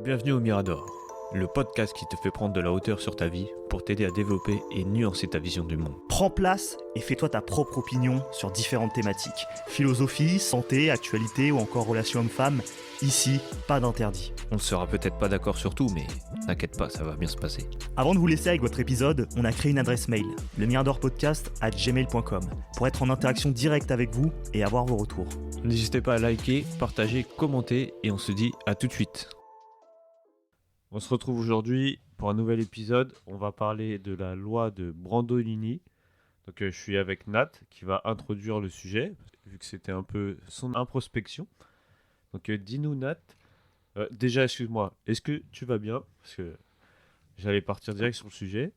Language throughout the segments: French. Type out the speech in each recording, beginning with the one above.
Bienvenue au Mirador, le podcast qui te fait prendre de la hauteur sur ta vie pour t'aider à développer et nuancer ta vision du monde. Prends place et fais-toi ta propre opinion sur différentes thématiques. Philosophie, santé, actualité ou encore relations hommes-femmes. Ici, pas d'interdit. On ne sera peut-être pas d'accord sur tout, mais t'inquiète pas, ça va bien se passer. Avant de vous laisser avec votre épisode, on a créé une adresse mail, lemiradorpodcast@gmail.com, pour être en interaction directe avec vous et avoir vos retours. N'hésitez pas à liker, partager, commenter et on se dit à tout de suite. On se retrouve aujourd'hui pour un nouvel épisode. On va parler de la loi de Brandolini. Donc je suis avec Nat qui va introduire le sujet, vu que c'était un peu son introspection. Donc dis-nous Nat, déjà excuse-moi, est-ce que tu vas bien? Parce que j'allais partir direct sur le sujet.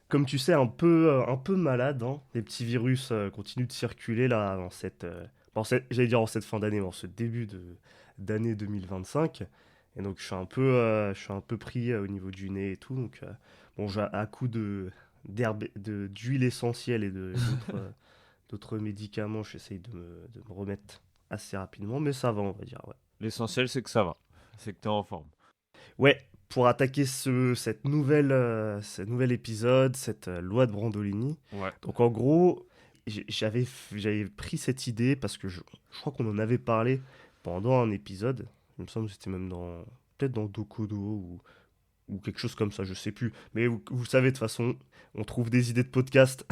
Comme tu sais, un peu malade, hein. Les petits virus continuent de circuler là j'allais dire en cette fin d'année, mais en ce début d'année 2025. Et donc je suis un peu pris au niveau du nez et tout. Donc bon, à coup d'huile essentielle et d'autres médicaments, j'essaye de me remettre assez rapidement, mais ça va, on va dire, ouais. L'essentiel c'est que ça va, c'est que tu es en forme. Ouais, pour attaquer ce nouvel épisode, cette loi de Brandolini. Ouais. Donc en gros, j'avais pris cette idée parce que je crois qu'on en avait parlé pendant un épisode. Il me semble que c'était même peut-être dans Dokodo ou quelque chose comme ça, je sais plus. Mais vous savez, de toute façon, on trouve des idées de podcast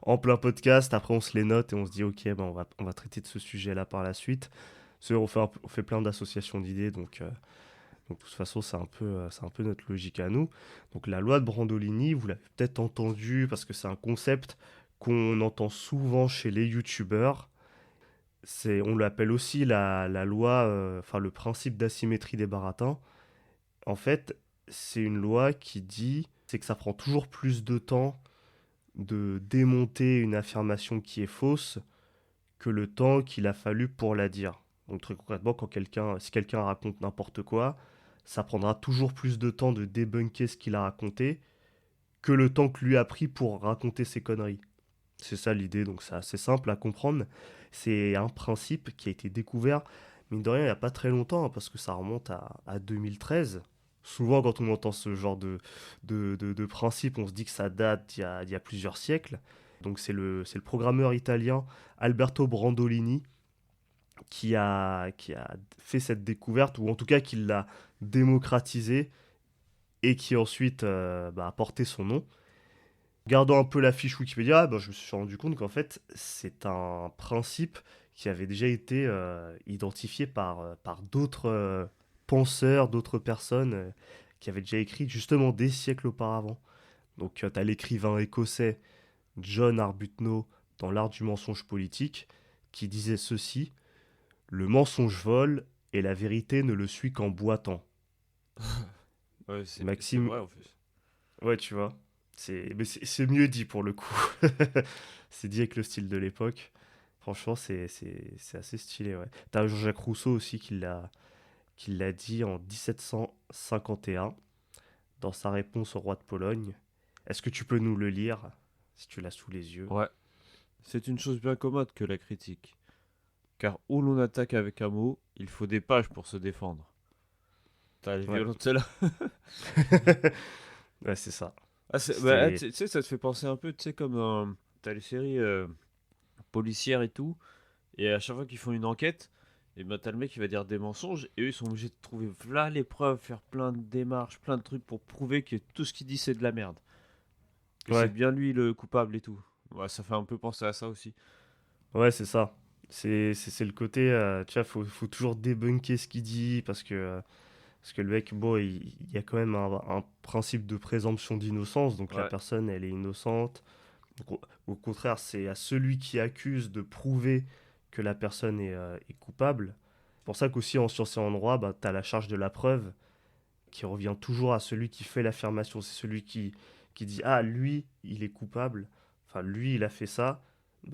en plein podcast. Après, on se les note et on se dit, ok, ben on va traiter de ce sujet-là par la suite. On fait plein d'associations d'idées, donc de toute façon, c'est un peu notre logique à nous. Donc la loi de Brandolini, vous l'avez peut-être entendu parce que c'est un concept qu'on entend souvent chez les youtubeurs. On l'appelle aussi la loi, enfin le principe d'asymétrie des baratins. En fait, c'est une loi qui dit c'est que ça prend toujours plus de temps de démonter une affirmation qui est fausse que le temps qu'il a fallu pour la dire. Donc très concrètement, si quelqu'un raconte n'importe quoi, ça prendra toujours plus de temps de débunker ce qu'il a raconté que le temps que lui a pris pour raconter ses conneries. C'est ça l'idée, donc c'est assez simple à comprendre. C'est un principe qui a été découvert, mine de rien, il n'y a pas très longtemps, hein, parce que ça remonte à 2013. Souvent, quand on entend ce genre de principe, on se dit que ça date il y a plusieurs siècles. Donc c'est le programmeur italien Alberto Brandolini qui a fait cette découverte, ou en tout cas qui l'a démocratisée, et qui ensuite a porté son nom. Regardant un peu la fiche Wikipédia, je me suis rendu compte qu'en fait, c'est un principe qui avait déjà été identifié par d'autres penseurs, d'autres personnes qui avaient déjà écrit justement des siècles auparavant. Donc, tu as l'écrivain écossais John Arbuthnot dans L'art du mensonge politique qui disait ceci: le mensonge vole et la vérité ne le suit qu'en boitant. Ouais, c'est Maxime, vrai en fait. ouais, tu vois, c'est mieux dit pour le coup. C'est dit avec le style de l'époque. Franchement, c'est assez stylé, ouais. T'as Jean-Jacques Rousseau aussi qui l'a dit en 1751 dans sa réponse au roi de Pologne. Est-ce que tu peux nous le lire, si tu l'as sous les yeux? Ouais, c'est une chose bien commode que la critique. Car où l'on attaque avec un mot, il faut des pages pour se défendre. T'as les Ouais. violentes celle-là. Ouais, c'est ça. Ah, C'était... tu sais, ça te fait penser un peu, tu sais, comme t'as les séries policières et tout, et à chaque fois qu'ils font une enquête, et ben t'as le mec qui va dire des mensonges, et eux ils sont obligés de trouver là les preuves, faire plein de démarches, plein de trucs pour prouver que tout ce qu'il dit c'est de la merde, que c'est Ouais, bien lui le coupable et tout. Ouais, ça fait un peu penser à ça aussi. ouais, c'est ça. C'est le côté, tu vois, faut toujours débunker ce qu'il dit parce que le mec, bon, il y a quand même un principe de présomption d'innocence, donc la Ouais, personne, elle est innocente. Donc, au contraire, c'est à celui qui accuse de prouver que la personne est coupable. C'est pour ça qu'aussi en science et en droit, tu as la charge de la preuve qui revient toujours à celui qui fait l'affirmation. C'est celui qui dit, ah, lui, il est coupable, enfin, lui, il a fait ça,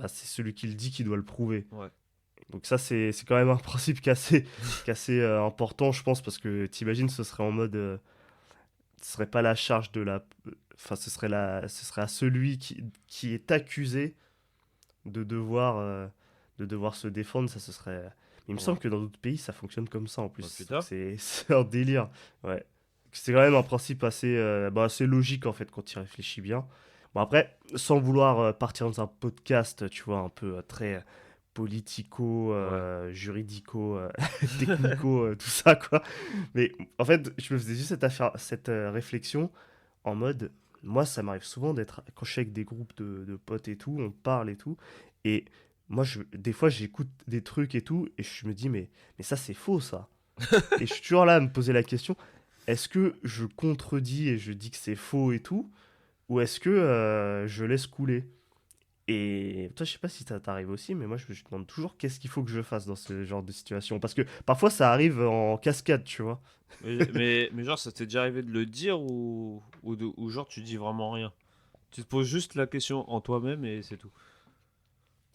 c'est celui qui le dit qui doit le prouver. ouais. Donc ça, c'est quand même un principe qui est assez important, je pense, parce que t'imagines, ce serait en mode, ce serait pas la charge de la, enfin, ce serait à celui qui est accusé de devoir, de devoir se défendre. Ça, ce serait. Il me Ouais. semble que dans d'autres pays, ça fonctionne comme ça en Bah, plus. Donc putain. c'est un délire. Ouais. C'est quand même un principe assez logique en fait quand il réfléchit bien. Bon après, sans vouloir partir dans un podcast, tu vois, un peu très politico, Ouais. juridico, technico, tout ça quoi. Mais en fait, je me faisais juste cette réflexion en mode, moi, ça m'arrive souvent d'être, quand je suis avec des groupes de potes et tout, on parle et tout, et moi, des fois, j'écoute des trucs et tout, et je me dis, mais ça, c'est faux, ça. Et je suis toujours là à me poser la question, est-ce que je contredis et je dis que c'est faux et tout, ou est-ce que je laisse couler? Et toi, je sais pas si ça t'arrive aussi, mais moi, je me demande toujours qu'est-ce qu'il faut que je fasse dans ce genre de situation. Parce que parfois, ça arrive en cascade, tu vois. Mais genre, ça t'est déjà arrivé de le dire ou genre tu dis vraiment rien? Tu te poses juste la question en toi-même et c'est tout.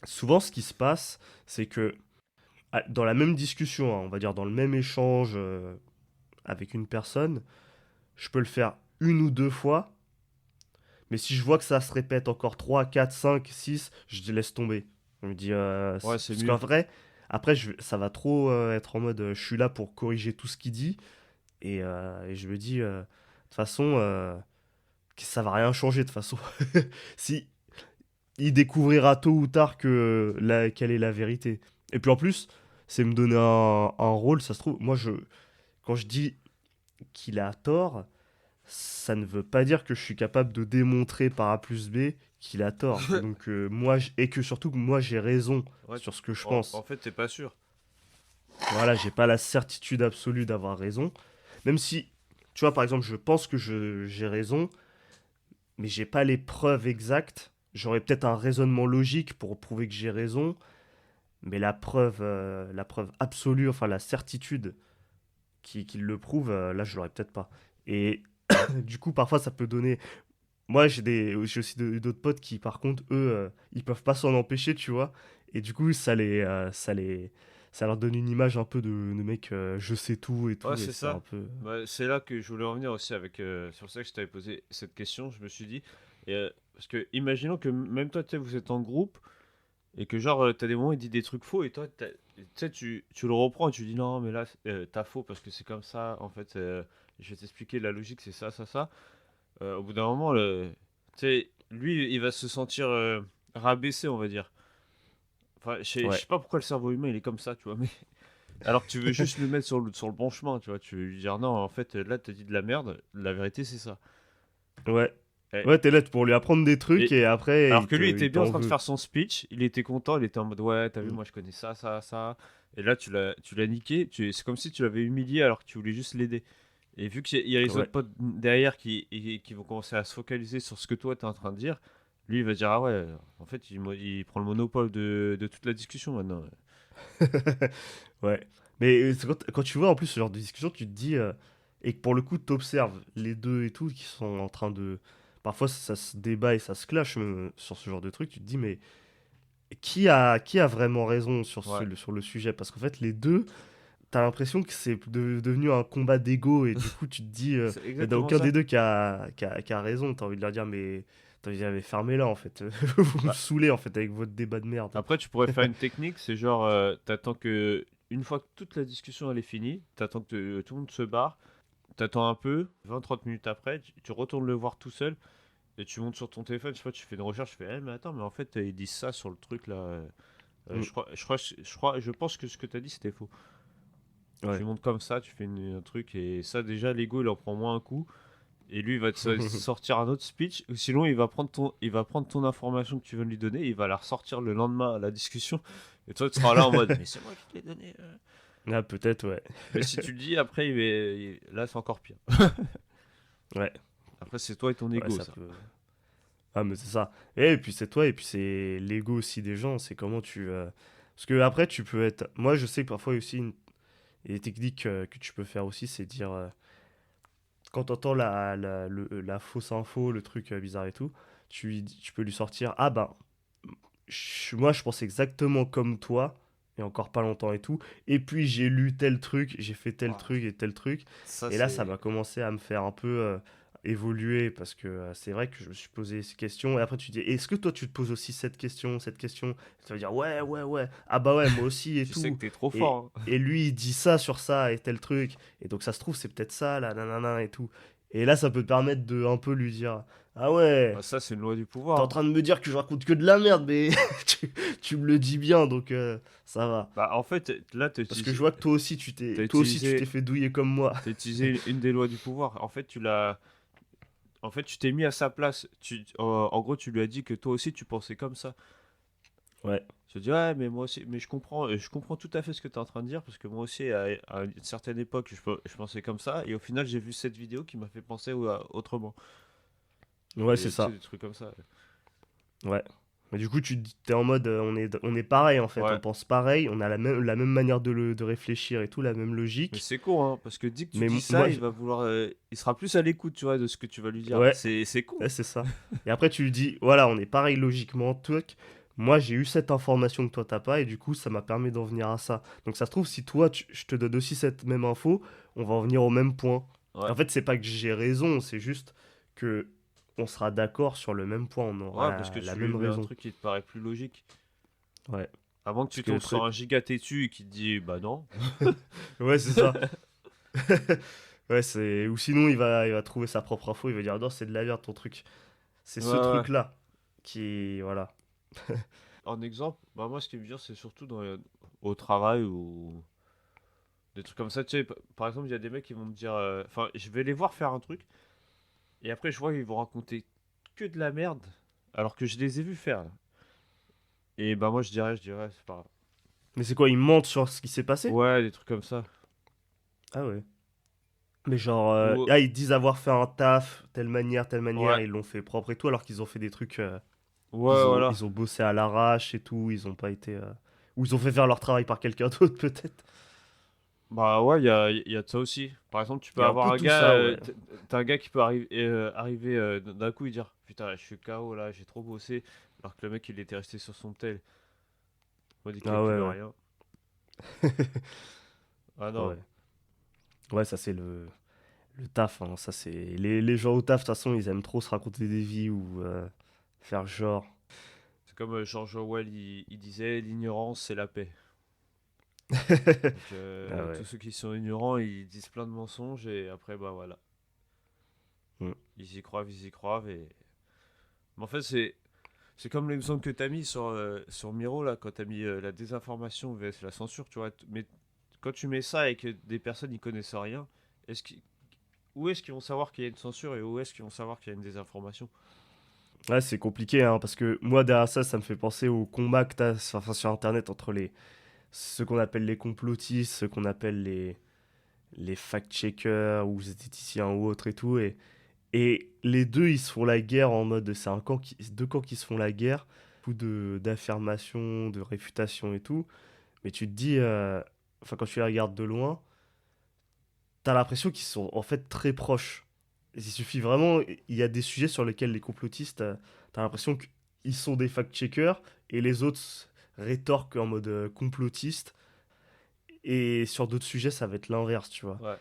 Souvent, ce qui se passe, c'est que dans la même discussion, hein, on va dire dans le même échange avec une personne, je peux le faire une ou deux fois, mais si je vois que ça se répète encore 3, 4, 5, 6, je laisse tomber. Je me dis, Ouais, c'est parce qu'en mieux. vrai, après, ça va trop être en mode, je suis là pour corriger tout ce qu'il dit, et je me dis, de toute façon, que ça va rien changer de toute façon. Si il découvrira tôt ou tard quelle est la vérité. Et puis en plus, c'est me donner un rôle, ça se trouve, quand je dis qu'il a tort, ça ne veut pas dire que je suis capable de démontrer par A plus B qu'il a tort. Donc et que surtout que moi j'ai raison Ouais, sur ce que je en pense. fait, t'es pas sûr. Voilà, j'ai pas la certitude absolue d'avoir raison. Même si, tu vois, par exemple, je pense que j'ai raison, mais j'ai pas les preuves exactes. J'aurais peut-être un raisonnement logique pour prouver que j'ai raison, mais la preuve absolue, enfin la certitude qui le prouve, là je l'aurais peut-être pas. Et du coup, parfois ça peut donner. Moi, j'ai aussi d'autres potes qui, par contre, eux, ils peuvent pas s'en empêcher, tu vois. Et du coup, ça leur donne une image un peu de mec, je sais tout et Ouais, tout, et c'est c'est un ça. peu. Bah, c'est là que je voulais en venir aussi avec. C'est pour ça que je t'avais posé cette question. Je me suis dit. Parce que, imaginons que même toi, tu sais, vous êtes en groupe et que, genre, t'as des moments où il dit des trucs faux et toi, tu sais, tu le reprends et tu dis non, mais là, t'as faux parce que c'est comme ça. En fait, je vais t'expliquer la logique, c'est ça, ça, ça. Au bout d'un moment, tu sais, lui, il va se sentir rabaissé, on va dire. Enfin, je Ouais. sais pas pourquoi le cerveau humain, il est comme ça, tu vois, mais. Alors que tu veux juste le mettre sur le bon chemin, tu vois. Tu veux lui dire non, en fait, là, t'as dit de la merde. La vérité, c'est ça. Ouais. Et, Ouais, t'es là pour lui apprendre des trucs et- et après, alors que lui, il était il bien en t'en train de veut. faire son speech. Il était content. Il était en mode ouais, t'as vu, Mm. moi, je connais ça, ça, ça. Et là, tu l'as niqué. C'est comme si tu l'avais humilié alors que tu voulais juste l'aider. Et vu qu'il y a les Ouais. autres potes derrière qui vont commencer à se focaliser sur ce que toi, t'es en train de dire, lui, il va dire ah ouais, en fait, il prend le monopole de toute la discussion maintenant. Ouais. Mais c'est quand tu vois en plus ce genre de discussion, tu te dis, et que pour le coup, tu observes les deux et tout, qui sont en train de. Parfois, ça se débat et ça se clash sur ce genre de truc. Tu te dis, mais qui a vraiment raison Ouais, sur le sujet? Parce qu'en fait, les deux, t'as l'impression que c'est devenu un combat d'ego, et du coup, tu te dis, c'est il n'y a exactement aucun des ça. deux qui a raison. T'as envie de leur dire, mais. T'as envie de dire, mais fermez-la en fait. Vous me Bah, saoulez en fait avec votre débat de merde. après, tu pourrais faire une technique, c'est genre, t'attends que, une fois que toute la discussion elle est finie, t'attends que tout le monde se barre, t'attends un peu, 20 30 minutes après, tu retournes le voir tout seul, et tu montes sur ton téléphone, je sais pas, tu fais une recherche, tu fais, mais attends, mais en fait, ils disent ça sur le truc là. Mm. Je pense que ce que t'as dit c'était faux. Tu Ouais. montes comme ça, tu fais un truc, et ça, déjà, l'ego il en prend moins un coup. Et lui, il va te sortir un autre speech. Ou sinon, il va prendre ton information que tu viens de lui donner. Et il va la ressortir le lendemain à la discussion. Et toi, tu seras là en mode, mais c'est moi qui te l'ai donné. Ah, peut-être, ouais. Mais si tu le dis, après, là, c'est encore pire. Ouais. Après, c'est toi et ton Ouais, ego, ça ça. peut. Ah, mais c'est ça. Et puis c'est toi, et puis c'est l'ego aussi des gens. C'est comment tu. Parce que après, tu peux être. Moi, je sais que parfois aussi, et les techniques que tu peux faire aussi, c'est dire. Quand t'entends la fausse info, le truc bizarre et tout, tu peux lui sortir. Ah ben, moi, je pense exactement comme toi, et encore pas longtemps et tout. Et puis j'ai lu tel truc, j'ai fait tel Ah, truc et tel truc. ça, Et là, ça c'est. va commencer à me faire un peu. évolué parce que c'est vrai que je me suis posé ces questions. Et après, tu dis, est-ce que toi, tu te poses aussi cette question, cette question? Tu vas dire, ouais, ouais, ouais. Ah bah ouais, moi aussi et Tu sais que tout. t'es trop Et, fort, hein. et lui, il dit ça sur ça et tel truc. Et donc, ça se trouve, c'est peut-être ça, là, nanana et tout. Et là, ça peut te permettre de un peu lui dire, ah ouais, Bah, ça, c'est une loi du t'es pouvoir, en hein. train de me dire que je raconte que de la merde, mais tu me le dis bien, donc ça va. Bah, en fait, là, Parce que je vois que t'as toi aussi, tu t'es utilisé, fait douiller comme moi. t'as utilisé une des lois du pouvoir. En fait, tu t'es mis à sa place. En gros, tu lui as dit que toi aussi, tu pensais comme ça. Ouais, Je dis, ouais, mais moi aussi, mais je comprends tout à fait ce que tu es en train de dire, parce que moi aussi, à une certaine époque, je pensais comme ça, et au final, j'ai vu cette vidéo qui m'a fait penser autrement. ouais, c'est Et tu sais, ça. des trucs comme ça. Ouais. Mais du coup, t'es en mode, on est pareil en fait, on Ouais, pense pareil, on a la même manière de réfléchir et tout, la même mais logique. c'est con, hein, parce que dès que tu Mais dis ça, moi, il va vouloir, il sera plus à l'écoute, tu vois, de ce que tu vas lui dire. ouais, C'est con. ouais, c'est ça. Et après, tu lui dis, voilà, on est pareil logiquement, truc. Moi, j'ai eu cette information que toi, t'as pas, et du coup, ça m'a permis d'en venir à ça. Donc, ça se trouve, si toi, je te donne aussi cette même info, on va en venir au même point. Ouais, En fait, c'est pas que j'ai raison, c'est juste que on sera d'accord sur le même point, on aura ouais, parce que la tu lui même mets un raison. truc qui te paraît plus logique. Ouais. À moins que Parce tu que le tombes sur truc. un giga têtu et qui te dit, bah non. Ouais, c'est ça. Ouais, c'est. Ou sinon, il va trouver sa propre info, il va dire non, c'est de la merde ton truc. C'est Ouais, ce ouais. truc-là qui. Voilà. En exemple, bah moi, ce qui me vient, c'est surtout au travail ou des trucs comme ça. Tu sais, par exemple, il y a des mecs qui vont me dire, enfin, je vais les voir faire un truc, et après, je vois qu'ils vont raconter que de la merde, alors que je les ai vus faire. Et bah moi, je dirais, c'est pas grave. Mais c'est quoi, ils mentent sur ce qui s'est passé? Ouais, des trucs comme ça. Ah ouais. Mais genre, Ou, ah, ils disent avoir fait un taf, telle manière, ouais, ils l'ont fait propre et tout, alors qu'ils ont fait des trucs. ouais, voilà. Ils ont bossé à l'arrache et tout, ils ont pas été. Ou ils ont fait faire leur travail par quelqu'un d'autre, peut-être. Bah ouais, il y a de ça aussi. Par exemple, tu Il peux y a un avoir peu un tout gars, ça, ouais. t'as un gars qui peut arriver d'un coup et dire, putain, je suis KO là, j'ai trop bossé, alors que le mec, il était resté sur son tel. Moi, il Ah ouais, calcule ouais. rien. Ah non. Ouais. Ouais, ça c'est le taf, hein. Ça c'est. Les gens au taf, de toute façon, ils aiment trop se raconter des vies ou faire genre. C'est comme George Orwell, il disait, l'ignorance, c'est la paix. Donc Ah tous ouais. ceux qui sont ignorants, ils disent plein de mensonges et après, bah voilà. Mm. Ils y croient et... Mais en fait, c'est comme l'exemple que t'as mis sur Miro, là, quand t'as mis la désinformation vs la censure, tu vois. Mais quand tu mets ça et que des personnes n'y connaissent rien, est-ce qu'ils- où est-ce qu'ils vont savoir qu'il y a une censure et où est-ce qu'ils vont savoir qu'il y a une désinformation? Ouais, c'est compliqué, hein, parce que moi, derrière ça, ça me fait penser au combat que t'as enfin, sur Internet entre ceux qu'on appelle les complotistes, ceux qu'on appelle les fact-checkers ou zététiciens ou autres et tout. Et les deux, ils se font la guerre en mode, c'est deux camps qui se font la guerre, beaucoup d'affirmations, de réfutations et tout. Mais tu te dis, enfin, quand tu les regardes de loin, t'as l'impression qu'ils sont en fait très proches. Il suffit vraiment, il y a des sujets sur lesquels les complotistes, t'as l'impression qu'ils sont des fact-checkers et les autres rétorquent en mode complotiste. Et sur d'autres sujets, ça va être l'inverse, tu vois. Ouais.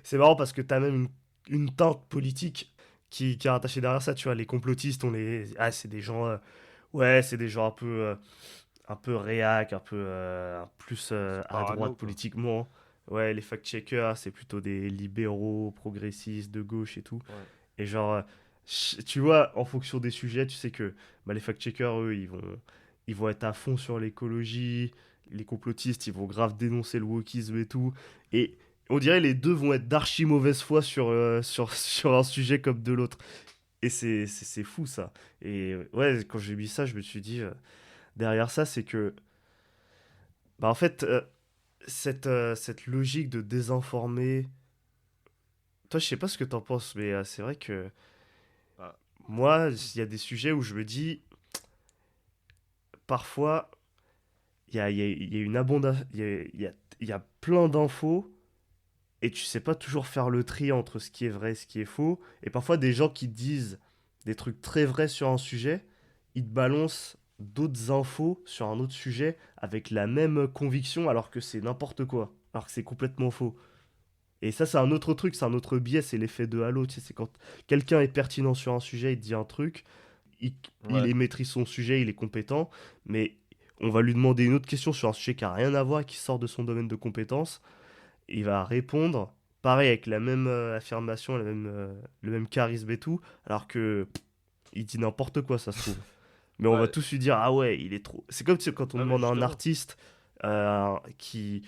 C'est marrant parce que t'as même une teinte politique qui est rattachée derrière ça, tu vois. Les complotistes, ah, c'est des gens, ouais, c'est des gens un peu réac, un peu plus C'est à parano, droite quoi. politiquement. Ouais, les fact-checkers, c'est plutôt des libéraux, progressistes, de gauche et tout. Ouais. Et genre, tu vois, en fonction des sujets, tu sais que bah, les fact-checkers, eux, ils vont être à fond sur l'écologie. Les complotistes, ils vont grave dénoncer le wokisme et tout. Et on dirait les deux vont être d'archi mauvaise foi sur un sujet comme de l'autre. Et c'est fou ça. Et ouais, quand j'ai mis ça, je me suis dit, derrière ça, c'est que, bah, en fait, cette logique de désinformer, toi, je sais pas ce que t'en penses, mais c'est vrai que Bah, moi, il y a des sujets où je me dis, parfois, il y a une abondance, il y a plein d'infos, et tu sais pas toujours faire le tri entre ce qui est vrai et ce qui est faux. Et parfois, des gens qui disent des trucs très vrais sur un sujet, ils te balancent d'autres infos sur un autre sujet avec la même conviction, alors que c'est n'importe quoi, alors que c'est complètement faux. Et ça, c'est un autre truc, c'est un autre biais, c'est l'effet de halo. Tu sais, c'est quand quelqu'un est pertinent sur un sujet, il te dit un truc, il Ouais. maîtrise son sujet, il est compétent, mais on va lui demander une autre question sur un sujet qui n'a rien à voir, qui sort de son domaine de compétence. Il va répondre, pareil, avec la même affirmation, le même charisme et tout, alors que il dit n'importe quoi, ça se trouve. Mais on va Ouais. tous lui dire, ah ouais, il est trop. C'est comme tu sais, quand on Non, mais demande à un justement. artiste qui.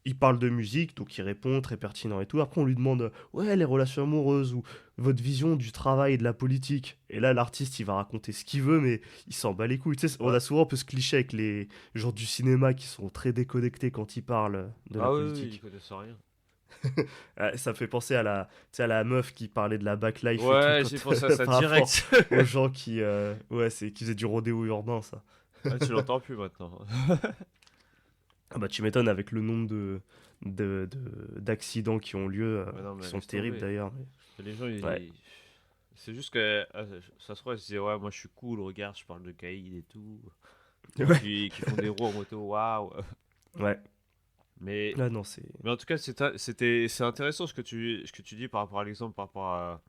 Il parle de musique, donc il répond très pertinent et tout. Après, on lui demande, ouais, les relations amoureuses ou votre vision du travail et de la politique. Et là, l'artiste, il va raconter ce qu'il veut, mais il s'en bat les couilles. Tu sais, on Ouais. a souvent un peu ce cliché avec les gens du cinéma qui sont très déconnectés quand ils parlent de la Ah oui, oui, ils politique. connaissent rien. Ça me fait penser à tu sais, à la meuf qui parlait de la backlife et tout Ouais, quand, j'ai pensé à ça par rapport direct. aux gens qui faisaient du rodéo urbain, ça. Ah, tu l'entends plus maintenant. Ah bah tu m'étonnes avec le nombre d'accidents qui ont lieu, Ouais, non, qui mais sont laisse terribles tomber. d'ailleurs. Les gens, Ouais. c'est juste que ça se trouve, ils se disaient, ouais, moi je suis cool, regarde, je parle de caïd et tout. Les gens Ouais. qui font des roues en moto, waouh. Ouais. Mais, Ah non, c'est. mais en tout cas, c'est intéressant ce que tu dis par rapport à l'exemple, par rapport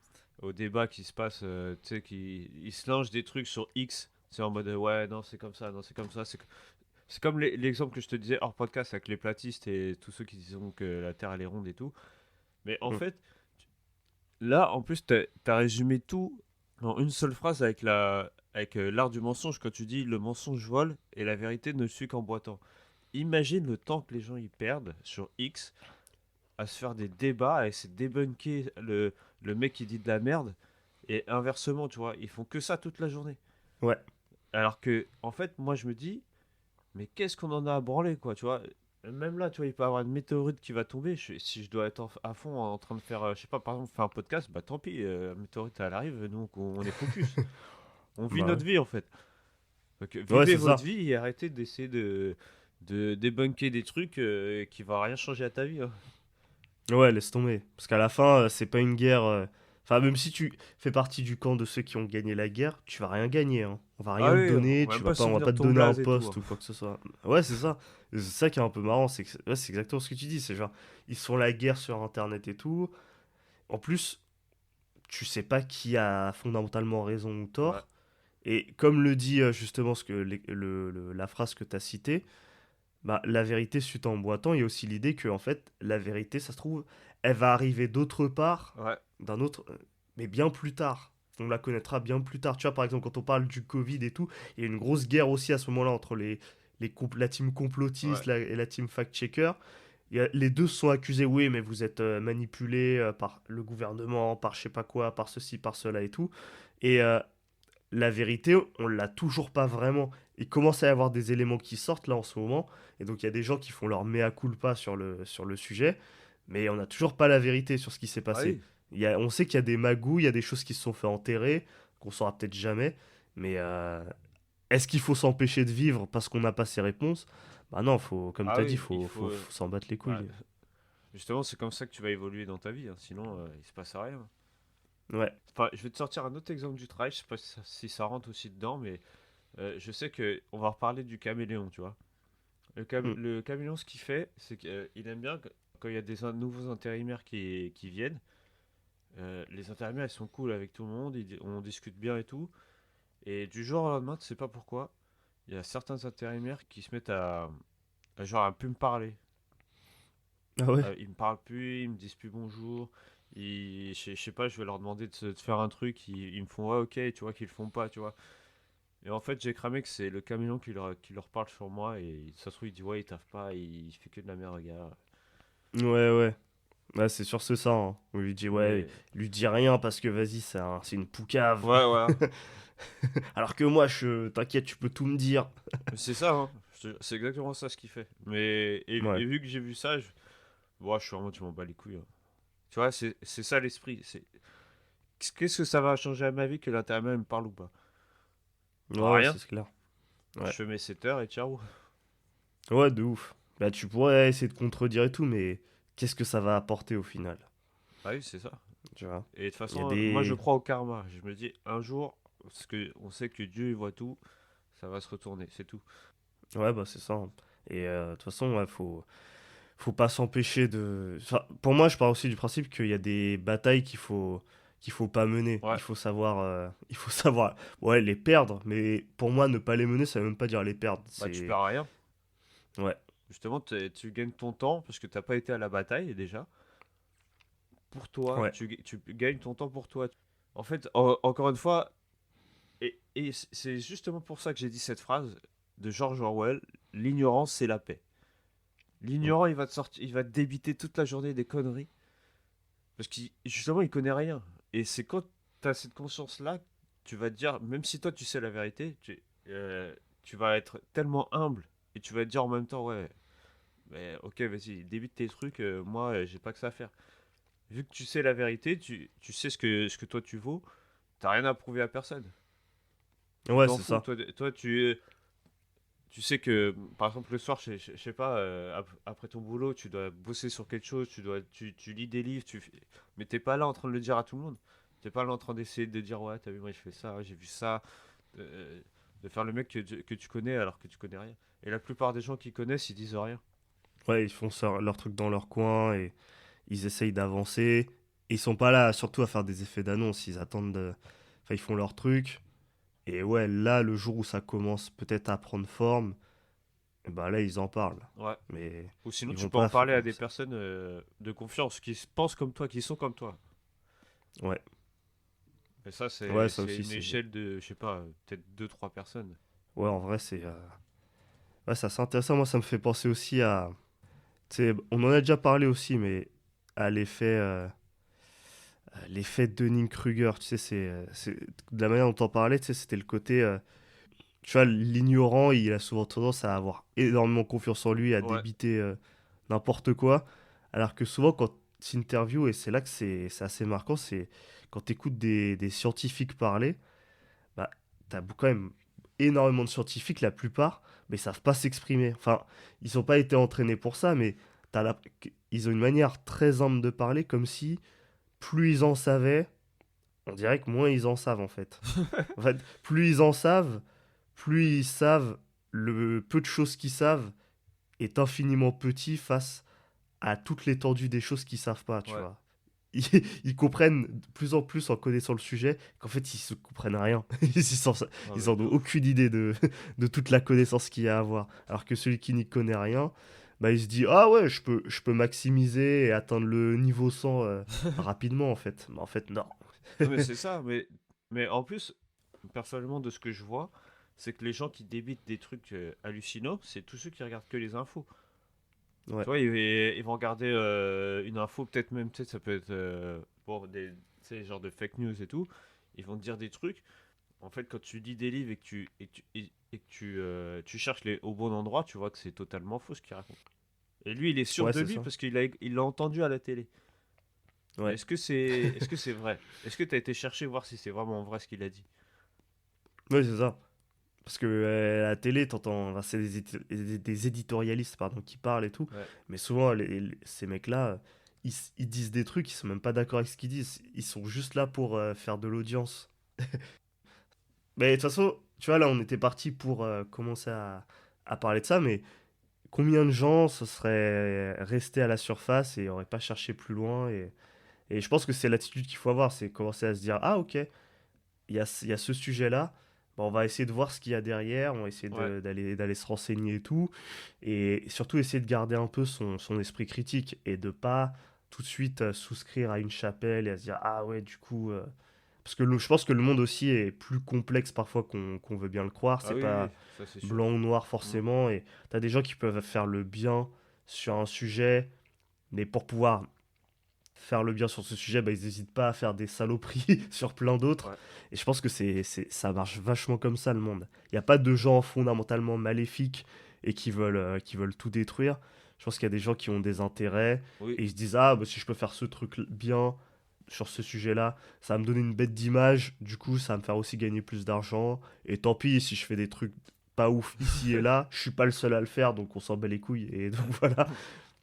au débat qui se passe, tu sais, ils se lancent des trucs sur X. C'est en mode, ouais, non, c'est comme ça, non, c'est comme ça. C'est comme l'exemple que je te disais hors podcast avec les platistes et tous ceux qui disent que la Terre elle est ronde et tout. Mais en Mm. fait, là, en plus, t'as résumé tout en une seule phrase avec l'art du mensonge quand tu dis le mensonge vole et la vérité ne suit qu'en boitant. Imagine le temps que les gens y perdent sur X à se faire des débats, à essayer de débunker le mec qui dit de la merde. Et inversement, tu vois, ils font que ça toute la journée. Ouais. Alors que, en fait, moi je me dis, mais qu'est-ce qu'on en a à branler, quoi, tu vois. Même là, tu vois, il peut y avoir une météorite qui va tomber. Si je dois être à fond en train de faire, je sais pas, par exemple, faire un podcast, bah tant pis, la météorite elle arrive, nous on est focus. On vit Bah ouais. notre vie en fait. Donc Ouais, vivez c'est votre ça. vie et arrêtez d'essayer de débunker des trucs qui va rien changer à ta vie, hein. Ouais, laisse tomber. Parce qu'à la fin, c'est pas une guerre. Enfin, même si tu fais partie du camp de ceux qui ont gagné la guerre, tu vas rien gagner, hein. On va Ah rien te oui, on donner, va même pas se on va souvenir pas de te ton donner un blaze et tout, poste hein. ou quoi que ce soit. Ouais, c'est ça. Et c'est ça qui est un peu marrant, ouais, c'est exactement ce que tu dis. C'est genre, ils sont la guerre sur Internet et tout. En plus, tu sais pas qui a fondamentalement raison ou Ouais. tort. Et comme le dit justement la phrase que tu as citée, bah, la vérité suit en boitant, il y a aussi l'idée que en fait, la vérité, ça se trouve, elle va arriver d'autre part, Ouais. d'un autre, mais bien plus tard. On la connaîtra bien plus tard. Tu vois, par exemple, quand on parle du Covid et tout, il y a une grosse guerre aussi à ce moment-là entre la team Ouais. complotiste et la team fact-checker. Les deux se sont accusés, oui, mais vous êtes manipulés par le gouvernement, par je sais pas quoi, par ceci, par cela et tout. Et la vérité, on l'a toujours pas vraiment. Il commence à y avoir des éléments qui sortent là en ce moment, et donc il y a des gens qui font leur mea culpa sur le sujet, mais on n'a toujours pas la vérité sur ce qui s'est Ah passé. oui. On sait qu'il y a des magouilles, il y a des choses qui se sont fait enterrer, qu'on saura peut-être jamais, mais est-ce qu'il faut s'empêcher de vivre parce qu'on n'a pas ces réponses? Bah non, comme tu Ah as dit, oui, il faut. faut s'en battre les Bah, couilles. justement, c'est comme ça que tu vas évoluer dans ta vie, hein. Sinon, il se passe rien. Ouais. Enfin, je vais te sortir un autre exemple du travail, je sais pas si ça rentre aussi dedans, mais je sais que on va reparler du caméléon, tu vois. Hmm. Le caméléon, ce qu'il fait, c'est qu'il aime bien quand il y a des nouveaux intérimaires qui viennent. Les intérimaires, ils sont cool avec tout le monde, on discute bien et tout. Et du jour au lendemain, tu sais pas pourquoi, il y a certains intérimaires qui se mettent genre à plus me parler. Ah ouais? Ils me parlent plus, ils me disent plus bonjour. Je sais pas, je vais leur demander de faire un truc, ils me font ouais ok, tu vois qu'ils le font pas, tu vois. Et en fait, j'ai cramé que c'est le caméléon qui leur parle sur moi et ça se trouve, il dit ouais, il taffe pas, il fait que de la merde, gars. Ouais, ouais. Ouais, c'est sûr, c'est ça, hein. On lui dit, ouais, Mais lui dis rien parce que vas-y, c'est une poucave. ouais, ouais. Alors que moi, t'inquiète, tu peux tout me dire. C'est ça, hein. C'est exactement ça ce qu'il fait. Ouais. Et vu que j'ai vu ça, bon, je suis vraiment, tu m'en bats les couilles, hein. Tu vois, c'est ça l'esprit. Qu'est-ce que ça va changer à ma vie que l'intérimaire me parle ou pas? Ouais, Bah, ouais, rien. c'est clair. Je Ouais. fais mes 7 heures et ciao. Ouais, de ouf. Bah, tu pourrais essayer de contredire et tout, mais qu'est-ce que ça va apporter au final? Ah oui, c'est ça. Tu vois? Et de toute Il y a façon, moi je des. crois au karma. Je me dis, un jour, parce que on sait que Dieu il voit tout, ça va se retourner, c'est tout. Ouais, bah, c'est ça, hein. Et de toute façon, ouais, faut pas s'empêcher de. Enfin, pour moi, je pars aussi du principe qu'il y a des batailles qu'il faut pas mener. Ouais, Il faut savoir, ouais, les perdre. Mais pour moi, ne pas les mener, ça veut même pas dire les perdre. bah tu C'est perds rien. ouais, Justement, tu gagnes ton temps parce que t'as pas été à la bataille déjà. Pour toi, ouais, tu gagnes ton temps pour toi. En fait, encore une fois, et c'est justement pour ça que j'ai dit cette phrase de George Orwell, l'ignorance c'est la paix. mm, L'ignorant, il va te sortir, il va te débiter toute la journée des conneries parce qu'il justement il connaît rien. Et c'est quand tu as cette conscience-là, tu vas te dire, même si toi tu sais la vérité, tu vas être tellement humble et tu vas te dire en même temps, ouais, mais ok, vas-y, débite tes trucs, moi j'ai pas que ça à faire. Vu que tu sais la vérité, tu sais ce que toi tu vaux, t'as rien à prouver à personne. Tu ouais, t'en c'est fous. ça. Toi, tu sais que, par exemple, le soir, je sais pas, après ton boulot, tu dois bosser sur quelque chose, tu lis des livres, mais t'es pas là en train de le dire à tout le monde. T'es pas là en train d'essayer de dire, ouais, t'as vu, moi, je fais ça, j'ai vu ça. euh, de faire le mec que tu connais alors que tu connais rien. Et la plupart des gens qui connaissent, ils disent rien. Ouais, ils font leur truc dans leur coin et ils essayent d'avancer. Et ils sont pas là surtout à faire des effets d'annonce. Ils attendent de. Enfin, ils font leur truc. Et ouais, là, le jour où ça commence peut-être à prendre forme, eh ben là, ils en parlent. Ouais. Mais Ou sinon, ils tu vont peux en pas. parler à des personnes de confiance qui pensent comme toi, qui sont comme toi. Ouais, Et ça, ouais, c'est ça c'est aussi, une c'est. échelle de, je sais pas, peut-être deux trois personnes. Ouais, en vrai, c'est. Ouais, c'est assez intéressant. Moi, ça me fait penser aussi à. Tu sais, on en a déjà parlé aussi, mais à l'effet Dunning-Kruger. Tu sais, de la manière dont on parlait, tu sais, c'était le côté. Tu vois, l'ignorant, il a souvent tendance à avoir énormément confiance en lui, à Ouais, débiter n'importe quoi. Alors que souvent, quand tu interviews, et c'est là que c'est assez marquant, c'est quand tu écoutes des scientifiques parler, bah, tu as quand même énormément de scientifiques, la plupart, mais ils savent pas s'exprimer. Enfin, ils n'ont pas été entraînés pour ça, mais ils ont une manière très humble de parler, comme si plus ils en savaient, on dirait que moins ils en savent en fait. En fait, plus ils en savent, plus ils savent, le peu de choses qu'ils savent est infiniment petit face à toute l'étendue des choses qu'ils savent pas, tu ouais. vois. Ils, ils comprennent de plus en plus en connaissant le sujet qu'en fait ils se comprennent rien. Ah Ils ouais, en de ont ouf. aucune idée de toute la connaissance qu'il y a à avoir. Alors que celui qui n'y connaît rien, bah il se dit ah ouais je peux maximiser et atteindre le niveau 100 rapidement en fait. Mais en fait non. Non, mais c'est ça, mais en plus, personnellement, de ce que je vois, c'est que les gens qui débitent des trucs hallucinants, c'est tous ceux qui regardent que les infos. Ouais, Tu vois, ils vont regarder une info, peut-être même, tu sais, ça peut être pour des, tu sais, genre de fake news et tout. Ils vont te dire des trucs. En fait, quand tu lis des livres et que tu cherches au bon endroit, tu vois que c'est totalement faux ce qu'il raconte. Et lui, il est sûr ouais de c'est lui ça. parce qu'il l'a entendu à la télé. Mais Ouais. est-ce que c'est vrai? Est-ce que tu as été chercher voir si c'est vraiment vrai ce qu'il a dit? Ouais c'est ça. Parce que à la télé, t'entends, enfin, c'est des éditorialistes pardon, qui parlent et tout, Ouais. mais souvent ces mecs-là, ils disent des trucs, ils sont même pas d'accord avec ce qu'ils disent, ils sont juste là pour faire de l'audience. Mais de toute façon, tu vois, là on était parti pour commencer à parler de ça, mais combien de gens se seraient restés à la surface et auraient pas cherché plus loin et je pense que c'est l'attitude qu'il faut avoir, c'est commencer à se dire, ah ok, il y a ce sujet-là. Bon, on va essayer de voir ce qu'il y a derrière, on va essayer Ouais. d'aller se renseigner et tout. Et surtout essayer de garder un peu son esprit critique et de pas tout de suite souscrire à une chapelle et à se dire ah ouais, du coup. Parce que je pense que le monde aussi est plus complexe parfois qu'on veut bien le croire. Ah C'est oui, oui, pas oui, ça c'est sûr. blanc ou noir Mm. forcément. Et t'as des gens qui peuvent faire le bien sur un sujet, mais pour pouvoir faire le bien sur ce sujet, bah, ils n'hésitent pas à faire des saloperies sur plein d'autres. Ouais. Et je pense que ça marche vachement comme ça, le monde. Il n'y a pas de gens fondamentalement maléfiques et qui veulent tout détruire. Je pense qu'il y a des gens qui ont des intérêts Oui. et ils se disent, ah, bah, si je peux faire ce truc bien sur ce sujet-là, ça va me donner une bête d'image. Du coup, ça va me faire aussi gagner plus d'argent. Et tant pis si je fais des trucs pas ouf ici et là, je suis pas le seul à le faire, donc on s'en bat les couilles. Et donc voilà.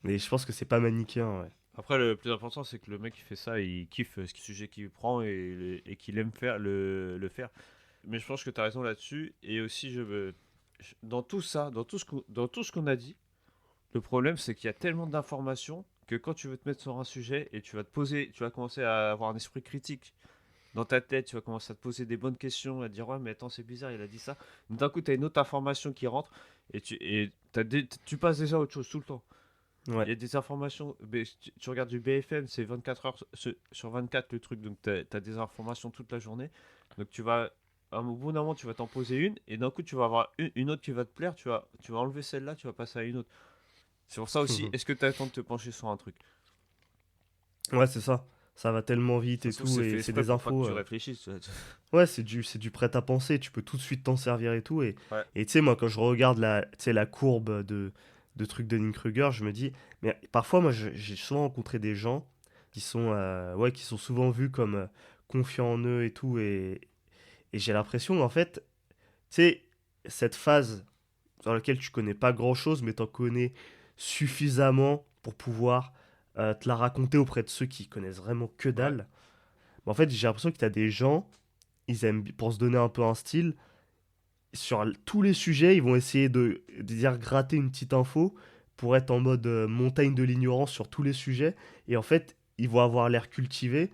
Mais je pense que c'est pas manichéen, ouais. Après, le plus important, c'est que le mec qui fait ça, il kiffe ce sujet qu'il prend et qu'il aime faire le faire. Mais je pense que tu as raison là-dessus. Et aussi, dans tout ça, dans tout ce qu'on a dit, Le problème, c'est qu'il y a tellement d'informations que quand tu veux te mettre sur un sujet et tu vas te poser, tu vas commencer à avoir un esprit critique dans ta tête, tu vas commencer à te poser des bonnes questions, à te dire ouais mais attends c'est bizarre, il a dit ça. D'un coup tu as une autre information qui rentre tu passes déjà à autre chose tout le temps. Il Ouais. y a des informations, mais tu regardes du BFM, c'est 24 heures sur 24 le truc, donc tu as des informations toute la journée. Donc tu vas, à un bout d'un moment tu vas t'en poser une et d'un coup tu vas avoir une autre qui va te plaire, tu vas enlever celle-là, tu vas passer à une autre. C'est pour ça aussi, est-ce que tu as le temps de te pencher sur un truc? Ouais, c'est ça. Ça va tellement vite Ça et se trouve tout, c'est et fait c'est exprès des pour pas que infos. tu réfléchisses. Ouais, c'est du prêt-à-penser. Tu peux tout de suite t'en servir et tout. Ouais. Et tu sais, moi, quand je regarde tu sais, la courbe de trucs de Dunning-Kruger, je me dis, mais parfois, moi, j'ai souvent rencontré des gens ouais, qui sont souvent vus comme confiants en eux et tout. Et j'ai l'impression, en fait, tu sais, cette phase dans laquelle tu connais pas grand-chose, mais t'en connais suffisamment pour pouvoir te la raconter auprès de ceux qui connaissent vraiment que Ouais. dalle. En fait, j'ai l'impression que tu as des gens, ils aiment, pour se donner un peu un style, sur tous les sujets, ils vont essayer de dire gratter une petite info pour être en mode montagne de l'ignorance sur tous les sujets. Et en fait, ils vont avoir l'air cultivés,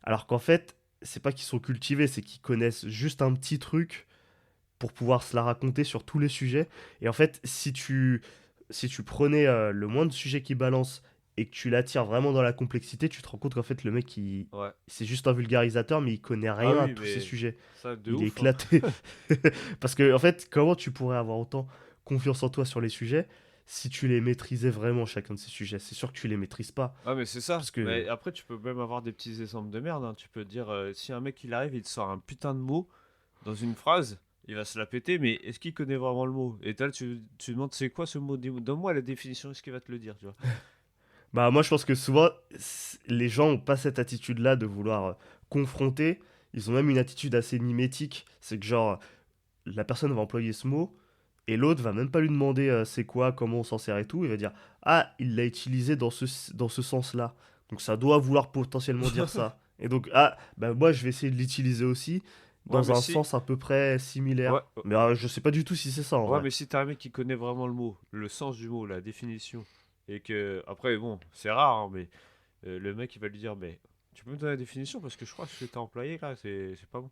alors qu'en fait, c'est pas qu'ils sont cultivés, c'est qu'ils connaissent juste un petit truc pour pouvoir se la raconter sur tous les sujets. Et en fait, si tu prenais le moindre sujet qui balance et que tu l'attires vraiment dans la complexité, tu te rends compte qu'en fait, le mec, Ouais. c'est juste un vulgarisateur, mais il connaît Ah rien à oui, tous ces mais sujets. ça de Il est ouf, hein. éclaté. Parce que, en fait, comment tu pourrais avoir autant confiance en toi sur les sujets si tu les maîtrisais vraiment, chacun de ces sujets? C'est sûr que tu les maîtrises pas. Ah mais c'est ça. Parce que, Mais après tu peux même avoir des petits exemples de merde, hein. Tu peux dire si un mec il arrive, il te sort un putain de mot dans une phrase, il va se la péter, mais est-ce qu'il connaît vraiment le mot? Et là tu demandes c'est quoi ce mot? Donne-moi la définition, est-ce qu'il va te le dire, tu vois? bah, moi, je pense que souvent, les gens ont pas cette attitude-là de vouloir confronter. Ils ont même une attitude assez mimétique. C'est que, genre, la personne va employer ce mot et l'autre va même pas lui demander c'est quoi, comment on s'en sert et tout. Il va dire ah, il l'a utilisé dans ce sens-là. Donc ça doit vouloir potentiellement dire ça. Et donc, ah, bah moi je vais essayer de l'utiliser aussi Ouais dans mais un si sens à peu près ouais, similaire. Mais je sais pas du tout si c'est ça en ouais vrai. mais si t'as un mec qui connaît vraiment le mot, le sens du mot, la définition, et que après bon, c'est rare, hein, mais le mec il va lui dire mais tu peux me donner la définition parce que je crois que ce que t'as employé là, c'est pas bon.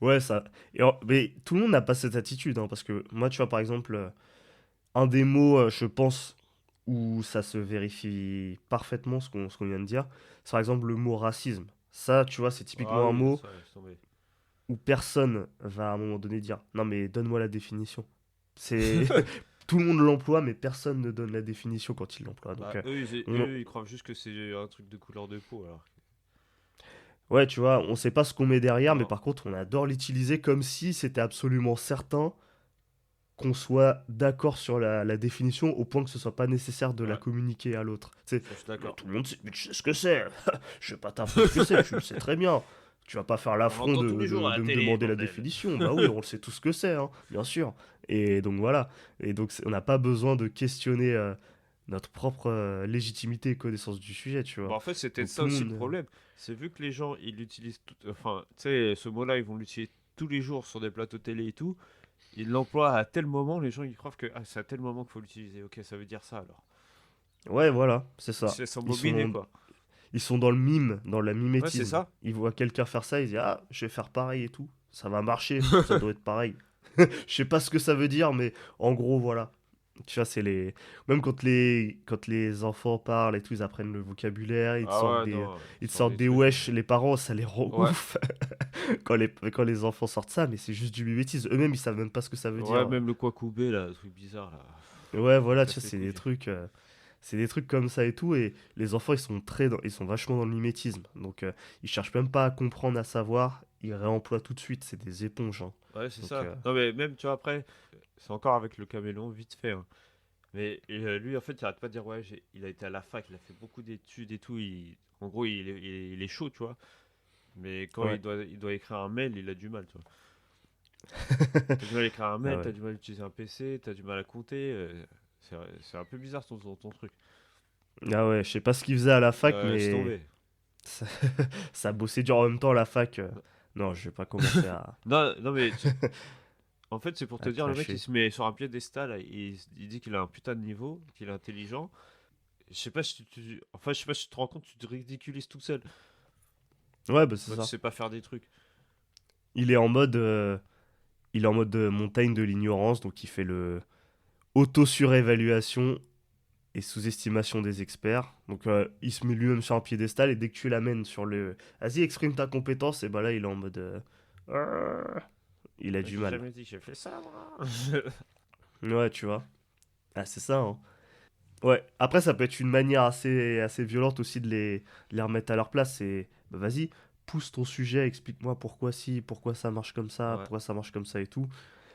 Ouais, ça. Mais tout le monde n'a pas cette attitude, hein, parce que moi, tu vois, par exemple, un des mots, je pense, où ça se vérifie parfaitement ce qu'on vient de dire, c'est par exemple le mot racisme. Ça, tu vois, c'est Ah typiquement un oui, mot ça laisse tomber. où personne va à un moment donné dire non, mais donne-moi la définition. C'est tout le monde l'emploie, mais personne ne donne la définition quand il l'emploie. Donc, Bah, on- eux, ils croient juste que c'est un truc de couleur de peau, alors. ouais, tu vois, on sait pas ce qu'on met derrière, mais Non. par contre, on adore l'utiliser comme si c'était absolument certain qu'on soit d'accord sur la définition au point que ce soit pas nécessaire de la Ouais, communiquer à l'autre. Tu sais, ça, je suis mais d'accord. tout le monde sait, mais tu sais ce que c'est. Je vais pas t'apprendre ce que c'est, tu le sais très bien. Tu vas pas faire On l'affront l'entend tous de, les jours de, à la de me télé, demander la bordel. définition. Bah oui, on le sait tout ce que c'est, hein, bien sûr. Et donc voilà. Et donc on n'a pas besoin de questionner notre propre légitimité et connaissance du sujet, tu Bah, vois. en fait, c'était Donc ça tout le aussi le monde. problème. C'est vu que les gens, ils l'utilisent enfin, tu sais, ce mot-là, ils vont l'utiliser tous les jours sur des plateaux télé et tout. Ils l'emploient à tel moment, les gens, ils croient que ah, c'est à tel moment qu'il faut l'utiliser. Ok, ça veut dire ça, alors. Ouais, voilà, c'est Ils ça. se laissent Ils embobiner, sont, quoi. ils sont dans le mime, dans la Ouais, c'est mimétisme. ça. Ils voient quelqu'un faire ça, ils disent ah, je vais faire pareil et tout. Ça va marcher, ça doit être pareil. Je sais pas ce que ça veut dire, mais en gros, voilà. Tu vois, c'est les. Même quand les enfants parlent et tout, ils apprennent le vocabulaire, ils te Ah sortent ouais, des, non, ils ils te sortent sortent des des trucs. wesh, les parents, ça les rend Ouais, ouf quand les enfants sortent ça, mais c'est juste du mimétisme. Eux-mêmes, ils savent même pas ce que ça veut ouais, dire. même le Kwakubé, là, le truc bizarre, là. Ouais, Ça me voilà, tu casse vois, les c'est des couilles. trucs. C'est des trucs comme ça et tout, et les enfants ils sont vachement dans le mimétisme, donc ils cherchent même pas à comprendre, à savoir, ils réemploient tout de suite, c'est des éponges, hein. Ouais, c'est Donc ça. Non, mais même, tu vois, après, c'est encore avec le caméléon, vite fait, hein. Mais lui, en fait, il arrête pas de dire, ouais, il a été à la fac, il a fait beaucoup d'études et tout. En gros, il est chaud, tu vois. Mais quand ouais. il doit écrire un mail, il a du mal, tu vois. T'as du mal à écrire un Ah mail, t'as ouais. du mal à utiliser un PC, t'as du mal à compter. C'est un peu bizarre ton truc. Ah ouais, je sais pas ce qu'ils faisaient à la fac, Laisse mais tomber. ça, ça bossait dur en même temps à la fac. Non, je vais pas commencer à. Non, non, mais En fait, c'est pour te à dire, le mec, il clasher. se met sur un piédestal, il dit qu'il a un putain de niveau, qu'il est intelligent. Je sais pas si enfin, je sais pas si tu te rends compte, tu te ridiculises tout seul. Ouais, bah c'est Quand tu ça. sais pas faire des trucs. Il est en mode, il est en mode montagne de l'ignorance, donc il fait le auto-surévaluation et sous-estimation des experts. Donc il se met lui-même sur un piédestal et dès que tu l'amènes sur le, vas-y exprime ta compétence, et bah là il est en mode, il a Moi, du j'ai mal. jamais dit que j'ai fait ça, moi. Ouais, tu vois. Ah, c'est ça, hein. Ouais, après ça peut être une manière assez violente aussi de les remettre à leur place. C'est, bah, vas-y, pousse ton sujet, explique-moi pourquoi si, pourquoi ça marche comme ça, Ouais. pourquoi ça marche comme ça et tout.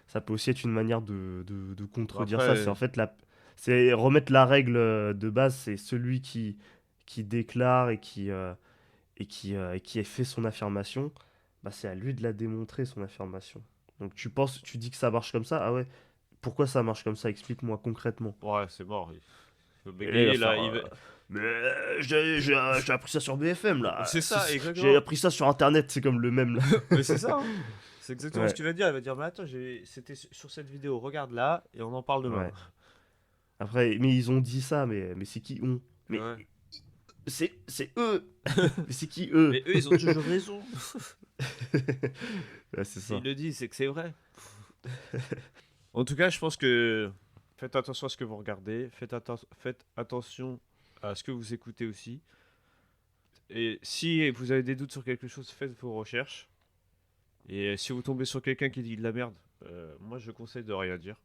Ça peut aussi être une manière de Bon, contredire après, ça. C'est en fait c'est remettre la règle de base, c'est celui qui déclare et qui a fait son affirmation, bah c'est à lui de la démontrer son affirmation. Donc tu dis que ça marche comme ça, ah ouais, pourquoi ça marche comme ça? Explique-moi concrètement. ouais, c'est mort. Il faut Et là, il va bégayer, là. faire. Mais j'ai appris ça sur BFM là. C'est ça, J'ai exactement. appris ça sur internet, c'est comme le même là. Mais c'est ça, hein. C'est exactement ce Ouais, qu'il va dire. Il va dire, mais attends, c'était sur cette vidéo, regarde là, et on en parle demain. ouais. Après, mais ils ont dit ça, mais c'est qui ont? Mais Ouais. c'est eux. Mais c'est qui eux? Mais eux, ils ont toujours raison. Ouais, c'est S'ils ça. le disent, c'est que c'est vrai. En tout cas, je pense que faites attention à ce que vous regardez, faites attention à ce que vous écoutez aussi. Et si vous avez des doutes sur quelque chose, faites vos recherches. Et si vous tombez sur quelqu'un qui dit de la merde, moi je conseille de rien dire.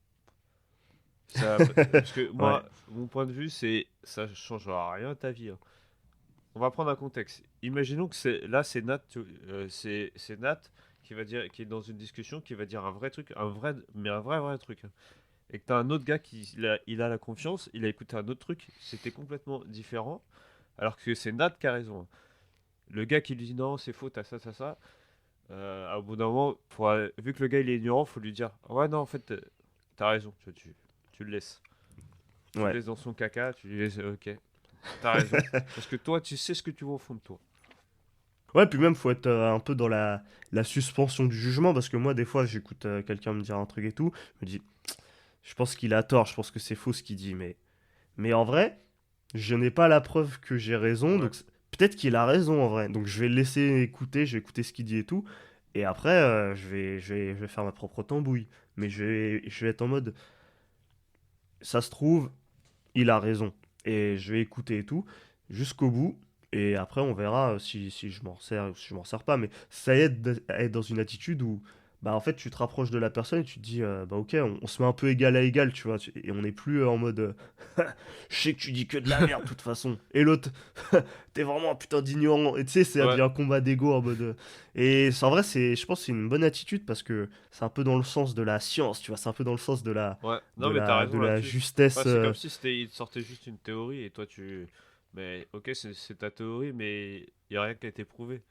Parce que Ouais, moi, mon point de vue, c'est ça changera rien à ta vie, hein. On va prendre un contexte. Imaginons que c'est Nat, c'est Nat qui va dire, qui est dans une discussion, qui va dire un vrai truc, mais un vrai truc, hein. Et que t'as un autre gars il a la confiance, il a écouté un autre truc, c'était complètement différent, alors que c'est Nat qui a raison, hein. Le gars qui lui dit non, c'est faux, t'as ça, ça, ça. Au bout d'un moment, vu que le gars il est ignorant, faut lui dire ouais, non, en fait, t'as raison, tu le laisses. Tu le ouais. laisses dans son caca, tu lui laisses, ok, t'as raison. Parce que toi, tu sais ce que tu veux au fond de toi. Ouais, puis même, faut être un peu dans la suspension du jugement, parce que moi, des fois, j'écoute quelqu'un me dire un truc et tout, je me dis, je pense qu'il a tort, je pense que c'est faux ce qu'il dit, mais en vrai, je n'ai pas la preuve que j'ai raison, Ouais. donc peut-être qu'il a raison en vrai. Donc je vais le laisser écouter, je vais écouter ce qu'il dit et tout. Et après, je vais faire ma propre tambouille. Mais je vais être en mode, ça se trouve, il a raison. Et je vais écouter et tout, jusqu'au bout. Et après, on verra si je m'en sers ou si je m'en sers pas. Mais ça aide à être dans une attitude où, bah, en fait, tu te rapproches de la personne et tu te dis, bah, ok, on se met un peu égal à égal, tu vois. Et on n'est plus en mode, je sais que tu dis que de la merde, de toute façon. Et l'autre, t'es vraiment un putain d'ignorant. Et tu sais, ça Ouais, devient un combat d'ego en mode. Et en vrai, je pense que c'est une bonne attitude parce que c'est un peu dans le sens de la science, tu vois. C'est un peu dans le sens de la, ouais. Non, de mais t'as la, de raison la là-dessus. justesse. Enfin, c'est comme si il te sortait juste une théorie et toi tu. Mais ok, c'est ta théorie, mais il y a rien qui a été prouvé.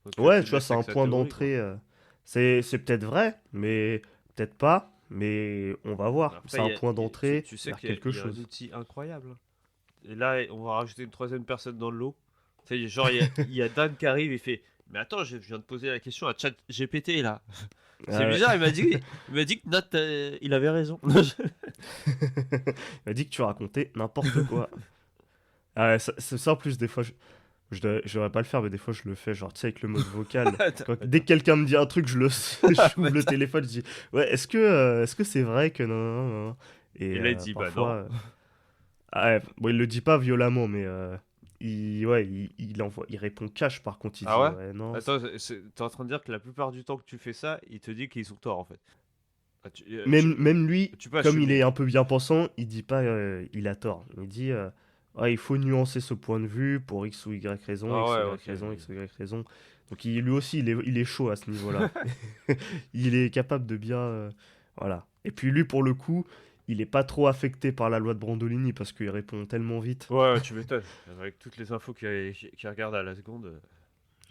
Donc Ouais, tu tu le vois, laisses c'est un avec sa point théorie, quoi. d'entrée. C'est peut-être vrai, mais peut-être pas. Mais on va voir. C'est Après, un point d'entrée tu sais vers qu'il y a, quelque il y a un chose. outil incroyable, hein. Et là, on va rajouter une troisième personne dans le lot. C'est genre, il y a Dan qui arrive et fait. Mais attends, je viens de poser la question à Chat GPT là. C'est Ah ouais. bizarre, il m'a dit que Nat, il avait raison. Il m'a dit que tu racontais n'importe quoi. Ah ouais, c'est ça en plus, des fois, je devrais pas le faire, mais des fois je le fais, genre, tu sais, avec le mode vocal. Attends, Dès que attends. quelqu'un me dit un truc, j'ouvre le Attends. téléphone, je dis, ouais, est-ce que c'est vrai que non, non, non, non. Et Et là, il dit bah parfois, non. ah ouais, bon, il le dit pas violemment, mais ouais, il répond cash, par contre, il Ah dit, ouais. ouais, non. Attends, t'es en train de dire que la plupart du temps que tu fais ça, il te dit qu'ils ont tort en fait. Ah, Même lui, tu peux comme il est assumer. un peu bien pensant, il dit pas, il a tort. Il dit, ouais, il faut nuancer ce point de vue pour X ou Y raison, Ah X ou ouais, Y ok. raison, X ou Y raison. Donc lui aussi, il est chaud à ce niveau-là. Il est capable de bien, voilà. Et puis lui, pour le coup, il est pas trop affecté par la loi de Brandolini parce qu'il répond tellement vite. Ouais, tu m'étonnes. Avec toutes les infos qu'il regarde à la seconde.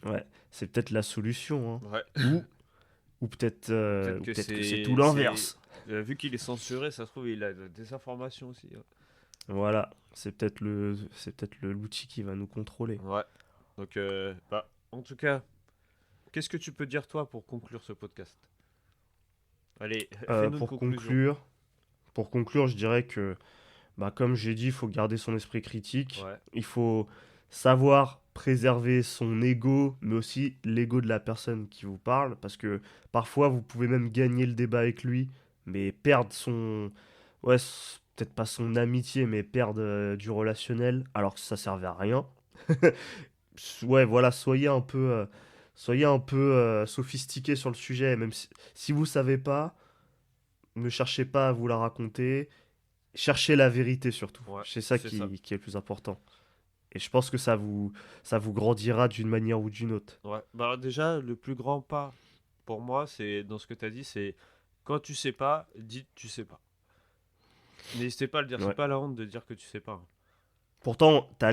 Ouais, c'est peut-être la solution, hein. Ouais. Ou peut-être Peut-être ou que peut-être que c'est c'est. tout l'inverse. Vu qu'il est censuré, ça se trouve, il a des informations aussi, hein. Voilà, c'est peut-être l'outil qui va nous contrôler. Ouais. Donc, bah, en tout cas, qu'est-ce que tu peux dire toi pour conclure ce podcast? Allez, Euh, fais-nous une pour conclusion. conclure, pour conclure, je dirais que, bah, comme j'ai dit, il faut garder son esprit critique. Ouais, Il faut savoir préserver son ego, mais aussi l'ego de la personne qui vous parle, parce que parfois vous pouvez même gagner le débat avec lui, mais perdre son, ouais, peut-être pas son amitié, mais perdre du relationnel, alors que ça servait à rien. Ouais, voilà, soyez un peu sophistiqué sur le sujet, même si vous savez pas, ne cherchez pas à vous la raconter, cherchez la vérité surtout. ouais, C'est ça c'est ça. qui est le plus important. Et je pense que ça vous grandira d'une manière ou d'une autre. Ouais. Bah déjà, le plus grand pas pour moi, c'est dans ce que tu as dit, c'est quand tu sais pas, dis tu sais pas. N'hésitez pas à le dire, c'est Ouais. pas la honte de dire que tu sais pas. Pourtant, ça a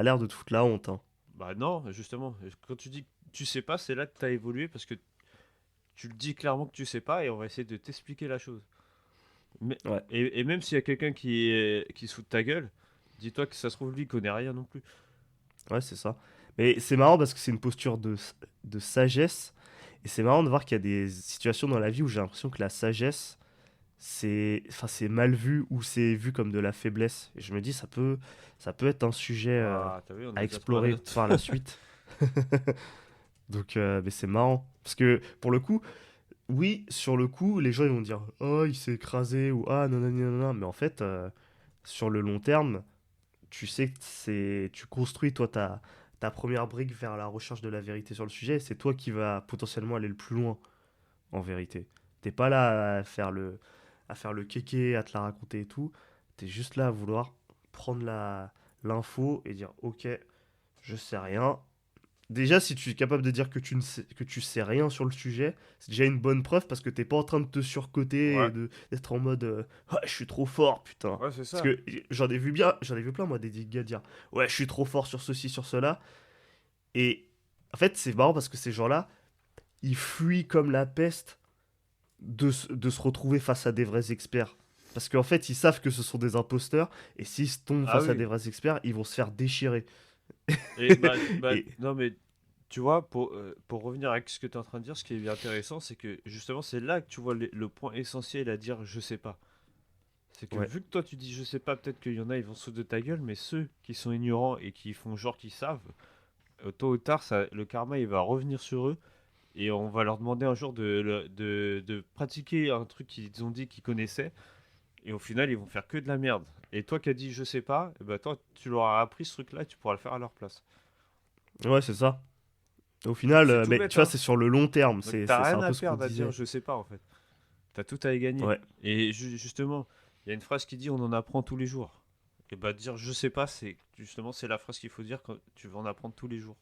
l'air de te foutre la honte, hein. Bah non, justement, quand tu dis que tu sais pas, c'est là que tu as évolué parce que tu le dis clairement que tu sais pas et on va essayer de t'expliquer la chose. Mais, Ouais, et même s'il y a quelqu'un qui se fout de ta gueule, dis-toi que ça se trouve lui il connaît rien non plus. ouais, c'est ça. Mais c'est marrant parce que c'est une posture de sagesse. Et c'est marrant de voir qu'il y a des situations dans la vie où j'ai l'impression que la sagesse, c'est mal vu ou c'est vu comme de la faiblesse. Et je me dis, ça peut être un sujet Ah, t'as vu, on à a déjà trouvé un explorer autre. par la suite. Donc, mais c'est marrant. Parce que pour le coup, oui, sur le coup, les gens ils vont dire, oh, il s'est écrasé ou ah, non, non, non, non. Mais en fait, sur le long terme, tu sais que tu construis toi ta première brique vers la recherche de la vérité sur le sujet. C'est toi qui vas potentiellement aller le plus loin en vérité. T'es pas là à faire le kéké, à te la raconter et tout. T'es juste là à vouloir prendre l'info et dire ok, je sais rien. Déjà, si tu es capable de dire que tu sais rien sur le sujet, c'est déjà une bonne preuve parce que t'es pas en train de te surcoter Ouais, et d'être en mode ouais, je suis trop fort, putain. ouais, c'est Parce ça. que j'en ai vu plein, moi, des gars dire ouais, je suis trop fort sur ceci, sur cela. Et en fait, c'est marrant parce que ces gens-là, ils fuient comme la peste de se retrouver face à des vrais experts. Parce qu'en fait, ils savent que ce sont des imposteurs, et s'ils se tombent Ah face à oui. des vrais experts, ils vont se faire déchirer. Et Et non mais tu vois, pour revenir à ce que tu es en train de dire, ce qui est bien intéressant, c'est que justement c'est là que tu vois le point essentiel à dire je sais pas. C'est que ouais, vu que toi tu dis je sais pas, peut-être qu'il y en a ils vont se foutre de ta gueule, mais ceux qui sont ignorants et qui font genre qu'ils savent, tôt ou tard le karma il va revenir sur eux et on va leur demander un jour de pratiquer un truc qu'ils ont dit qu'ils connaissaient et au final ils vont faire que de la merde. Et toi qui as dit je sais pas, et ben toi tu leur as appris ce truc là et tu pourras le faire à leur place. ouais, c'est ça. Au final, C'est tout mais bête tu vois, hein. c'est sur le long terme. Donc t'as C'est rien un à peu ce qu'on perdre à dire disait. je sais pas en fait. T'as tout à y gagner. Ouais, Et justement, il y a une phrase qui dit on en apprend tous les jours. Et bah dire je sais pas, c'est justement c'est la phrase qu'il faut dire quand tu vas en apprendre tous les jours.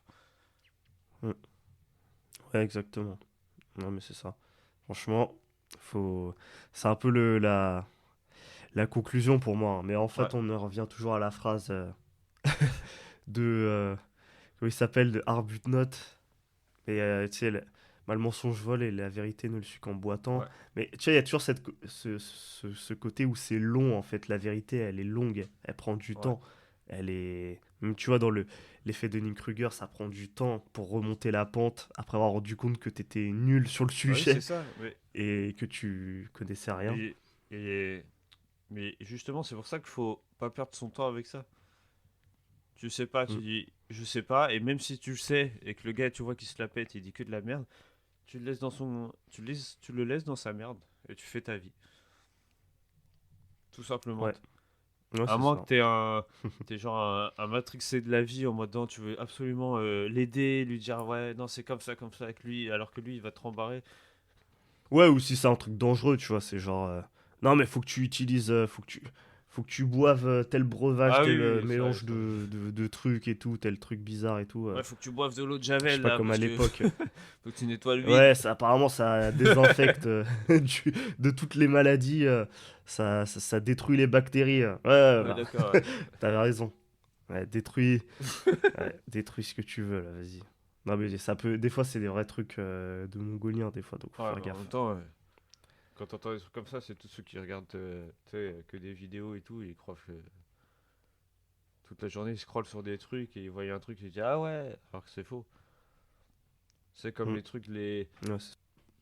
mm, ouais, exactement. Non, mais c'est ça. Franchement, faut... c'est un peu la conclusion pour moi, hein. Mais en Ouais, fait, on en revient toujours à la phrase de. Comment il s'appelle de Arbuthnot. Et tu sais, le mensonge vole et la vérité ne le suit qu'en boitant. ouais, Mais tu sais, il y a toujours ce côté où c'est long, en fait. La vérité, elle est longue, elle prend du ouais. temps. Elle est. Même, tu vois, dans l'effet de Dunning-Kruger, ça prend du temps pour remonter la pente après avoir rendu compte que t'étais nul sur le Bah oui, c'est sujet ça. et que tu connaissais rien. Et, et- mais justement, c'est pour ça qu'il faut pas perdre son temps avec ça. Tu sais pas, tu Mm. dis je sais pas, et même si tu le sais et que le gars, tu vois qu'il se la pète, il dit que de la merde, tu le laisses dans sa merde et tu fais ta vie, tout simplement. Ouais, ouais, À c'est moins que ça. t'es genre un matrixé de la vie en mode non, tu veux absolument l'aider, lui dire ouais, non, c'est comme ça avec lui, alors que lui, il va te rembarrer. Ouais, ou si c'est un truc dangereux, tu vois, c'est genre. Non, mais faut que tu boives tel breuvage, Ah oui, tel oui, ça, mélange de trucs et tout, tel truc bizarre et tout. ouais, faut que tu boives de l'eau de Je sais Javel pas, là, comme à parce que l'époque. faut que tu nettoies le vide. Ouais, ça, apparemment, ça désinfecte de toutes les maladies. Ça détruit les bactéries. Ouais, ouais, Ouais, bah, d'accord. Ouais. t'avais raison. Ouais, détruis ce que tu veux, là, vas-y. Non, mais ça peut. Des fois, c'est des vrais trucs de mongoliens, des fois, donc faut Ouais, faire mais en même gaffe. temps, quand t'entends des trucs comme ça, c'est tous ceux qui regardent tu sais, que des vidéos et tout, et ils croient que toute la journée ils scrollent sur des trucs et ils voient un truc et ils disent ah ouais, alors que c'est faux. C'est comme Mm. les trucs, Ouais,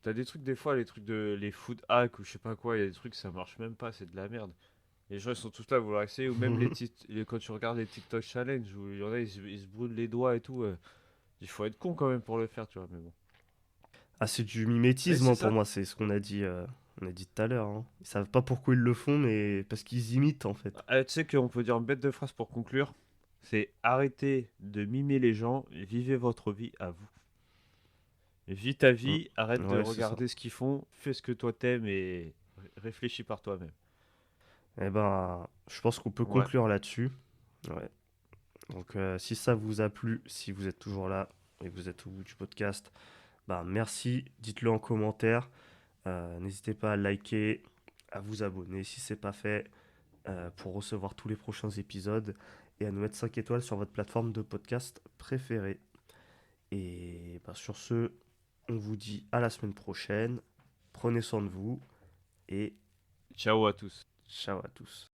T'as des trucs, des fois, les trucs de les food hacks ou je sais pas quoi, il y a des trucs, ça marche même pas, c'est de la merde. Les gens, ils sont tous là à vouloir essayer, ou même quand tu regardes les TikTok challenge, où il y en a, ils se brûlent les doigts et tout. Il faut être con quand même pour le faire, tu vois, mais bon. Ah, c'est du Et mimétisme c'est hein, pour ça. moi, c'est ce qu'on a dit, on a dit tout à l'heure. Hein. Ils savent pas pourquoi ils le font, mais parce qu'ils imitent en fait. Tu sais qu'on peut dire une bête de phrase pour conclure, c'est arrêtez de mimer les gens, vivez votre vie à vous. Vis ta Mm. vie, arrête de Ouais, c'est ça. regarder ce qu'ils font, fais ce que toi t'aimes et réfléchis par toi-même. Eh ben, je pense qu'on peut Ouais. conclure là-dessus. Ouais. Donc, si ça vous a plu, si vous êtes toujours là et que vous êtes au bout du podcast, bah merci. Dites-le en commentaire. N'hésitez pas à liker, à vous abonner si c'est pas fait pour recevoir tous les prochains épisodes et à nous mettre 5 étoiles sur votre plateforme de podcast préférée. Et bah, sur ce, on vous dit à la semaine prochaine. Prenez soin de vous et Ciao à tous. ciao à tous.